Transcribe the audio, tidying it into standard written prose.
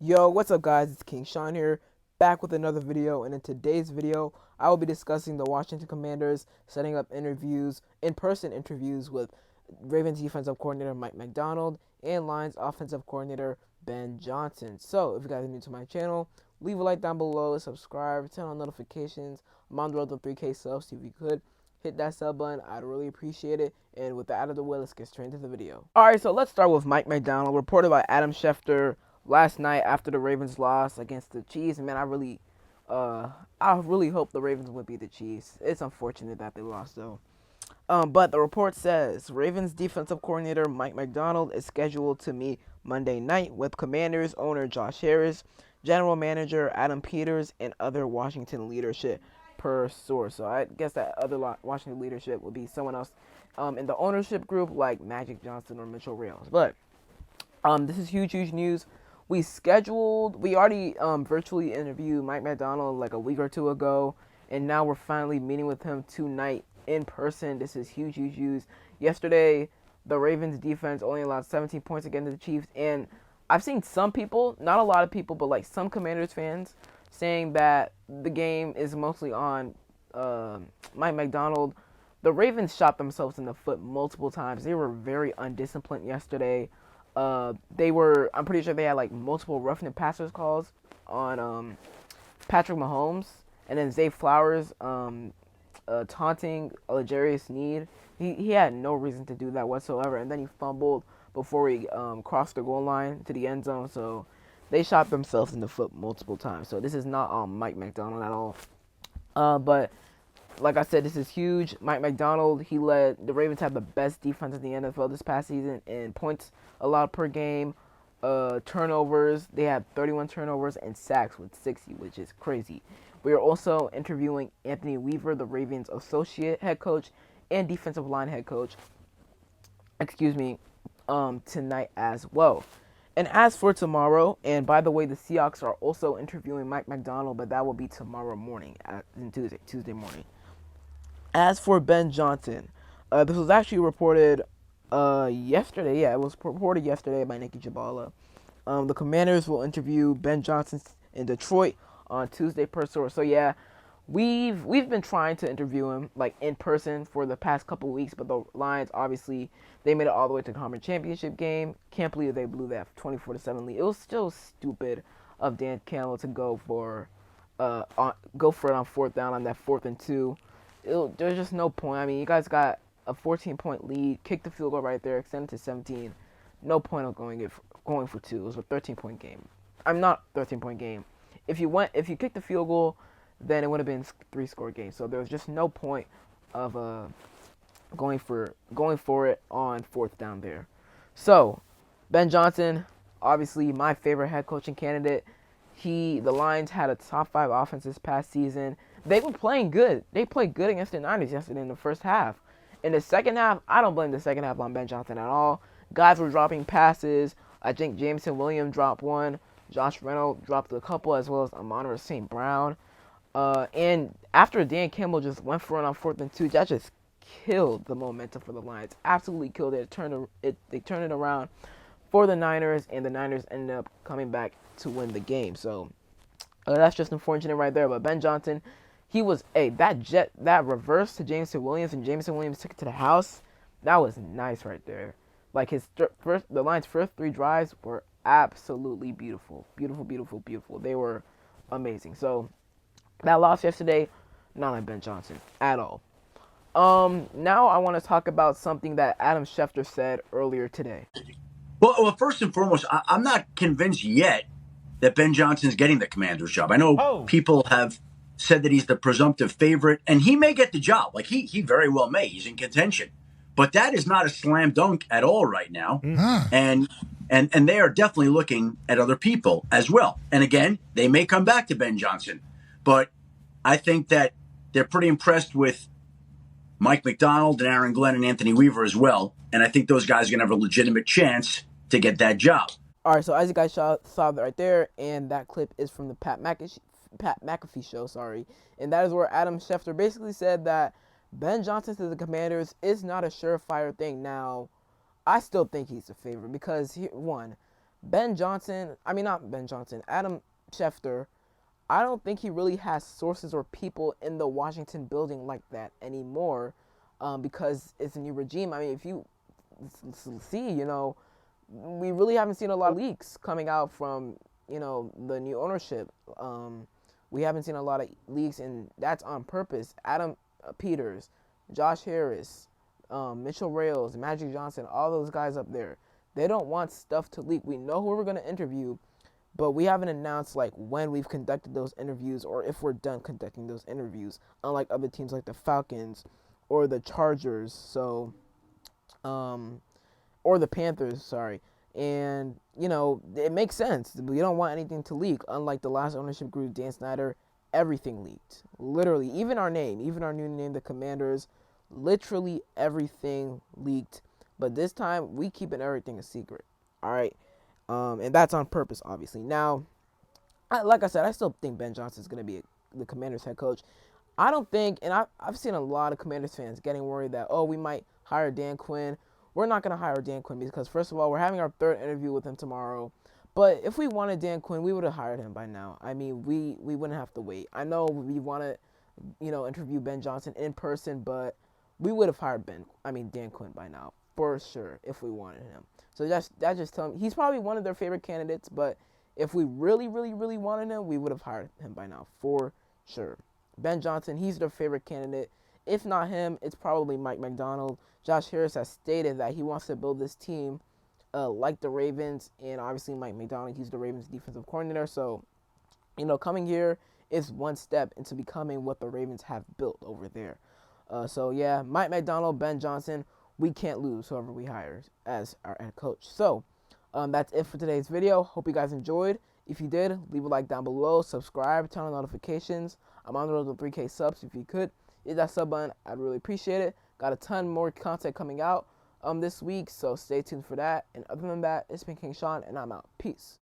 Yo, what's up guys, it's King Sean here, back with another video, and in today's video, I will be discussing the Washington Commanders setting up in-person interviews with Ravens defensive coordinator Mike Macdonald and Lions offensive coordinator Ben Johnson. So, if you guys are new to my channel, leave a like down below, subscribe, turn on notifications. I'm on the road to 3K subs, so if you could hit that sub button, I'd really appreciate it. And with that out of the way, let's get straight into the video. Alright, so let's start with Mike Macdonald, reported by Adam Schefter last night after the Ravens lost against the Chiefs. Man, I really hope the Ravens would beat the Chiefs. It's unfortunate that they lost though. But the report says Ravens defensive coordinator Mike Macdonald is scheduled to meet Monday night with Commanders owner Josh Harris, general manager Adam Peters, and other Washington leadership per source. So I guess that other Washington leadership would be someone else in the ownership group like Magic Johnson or Mitchell Rales. But this is huge news. We already virtually interviewed Mike Macdonald like a week or two ago, and now we're finally meeting with him tonight in person. This is huge news. Yesterday, the Ravens defense only allowed 17 points against the Chiefs, and I've seen some people, not a lot of people, but like some Commanders fans, saying that the game is mostly on Mike Macdonald. The Ravens shot themselves in the foot multiple times. They were very undisciplined yesterday. I'm pretty sure they had like multiple roughing the passers calls on Patrick Mahomes, and then Zay Flowers taunting L'Jarius Sneed. He had no reason to do that whatsoever, and then he fumbled before he crossed the goal line to the end zone. So they shot themselves in the foot multiple times. So this is not Mike Macdonald at all. But like I said, this is huge. Mike Macdonald, the Ravens have the best defense in the NFL this past season in points allowed per game, turnovers. They have 31 turnovers and sacks with 60, which is crazy. We are also interviewing Anthony Weaver, the Ravens associate head coach and defensive line head coach, tonight as well. And as for tomorrow, and by the way, the Seahawks are also interviewing Mike Macdonald, but that will be tomorrow morning, Tuesday morning. As for Ben Johnson, this was actually reported yesterday. Yeah, it was reported yesterday by Nikki Jabala. The Commanders will interview Ben Johnson in Detroit on Tuesday per source. So yeah, we've been trying to interview him like in person for the past couple weeks, but the Lions obviously they made it all the way to the conference championship game. Can't believe they blew that 24-7 lead. It was still stupid of Dan Campbell to go for it on fourth down on that 4th and 2. There's just no point. I mean, you guys got a 14-point lead, kicked the field goal right there, extended to 17. No point of going for two. It was a 13-point game. I'm not 13-point game. If you kicked the field goal, then it would have been 3-score game. So there was just no point of going for it on fourth down there. So Ben Johnson, obviously my favorite head coaching candidate. The Lions had a top 5 offense this past season. They were playing good. They played good against the Niners yesterday in the first half. In the second half, I don't blame the second half on Ben Johnson at all. Guys were dropping passes. I think Jameson Williams dropped one. Josh Reynolds dropped a couple, as well as Amon-Ra St. Brown. And after Dan Campbell just went for it on 4th and 2, that just killed the momentum for the Lions. Absolutely killed it. They turned it around for the Niners, and the Niners ended up coming back to win the game. So that's just unfortunate right there. But Ben Johnson, he was that reverse to Jameson Williams, and Jameson Williams took it to the house. That was nice right there. Like the Lions' first 3 drives were absolutely beautiful. They were amazing. So that loss yesterday, not like Ben Johnson at all. Now I want to talk about something that Adam Schefter said earlier today. Well, first and foremost, I'm not convinced yet that Ben Johnson's getting the Commander's job. I know people have said that he's the presumptive favorite, and he may get the job. Like he very well may. He's in contention, but that is not a slam dunk at all right now. And they are definitely looking at other people as well. And again, they may come back to Ben Johnson, but I think that they're pretty impressed with Mike Macdonald and Aaron Glenn and Anthony Weaver as well. And I think those guys are going to have a legitimate chance to get that job. All right, so as you guys saw that right there, and that clip is from the Pat McAfee show, and that is where Adam Schefter basically said that Ben Johnson to the Commanders is not a surefire thing. Now, I still think he's a favorite because Adam Schefter, I don't think he really has sources or people in the Washington building like that anymore, because it's a new regime. I mean, if you see, we really haven't seen a lot of leaks coming out from, the new ownership. We haven't seen a lot of leaks, and that's on purpose. Adam Peters, Josh Harris, Mitchell Rales, Magic Johnson, all those guys up there, they don't want stuff to leak. We know who we're going to interview, but we haven't announced like when we've conducted those interviews or if we're done conducting those interviews, unlike other teams like the Falcons or the Chargers, or the Panthers, sorry. And, it makes sense. We don't want anything to leak. Unlike the last ownership group, Dan Snyder, everything leaked. Literally, even our new name, the Commanders, literally everything leaked. But this time, we keeping everything a secret. All right? And that's on purpose, obviously. Now, like I said, I still think Ben Johnson is going to be the Commanders head coach. I don't think, and I've seen a lot of Commanders fans getting worried that, we might hire Dan Quinn. We're not going to hire Dan Quinn because, first of all, we're having our third interview with him tomorrow. But if we wanted Dan Quinn, we would have hired him by now. I mean, we wouldn't have to wait. I know we want to, interview Ben Johnson in person, but we would have hired Dan Quinn by now, for sure, if we wanted him. So that just tells me he's probably one of their favorite candidates, but if we really, really, really wanted him, we would have hired him by now, for sure. Ben Johnson, he's their favorite candidate. If not him, it's probably Mike Macdonald. Josh Harris has stated that he wants to build this team like the Ravens, and obviously Mike Macdonald, he's the Ravens defensive coordinator. So, coming here is one step into becoming what the Ravens have built over there. So, yeah, Mike Macdonald, Ben Johnson, we can't lose whoever we hire as our head coach. So, that's it for today's video. Hope you guys enjoyed. If you did, leave a like down below, subscribe, turn on notifications. I'm on the road to 3K subs. If you could hit that sub button, I'd really appreciate it. Got a ton more content coming out this week, so stay tuned for that. And other than that, it's been King Sean, and I'm out. Peace.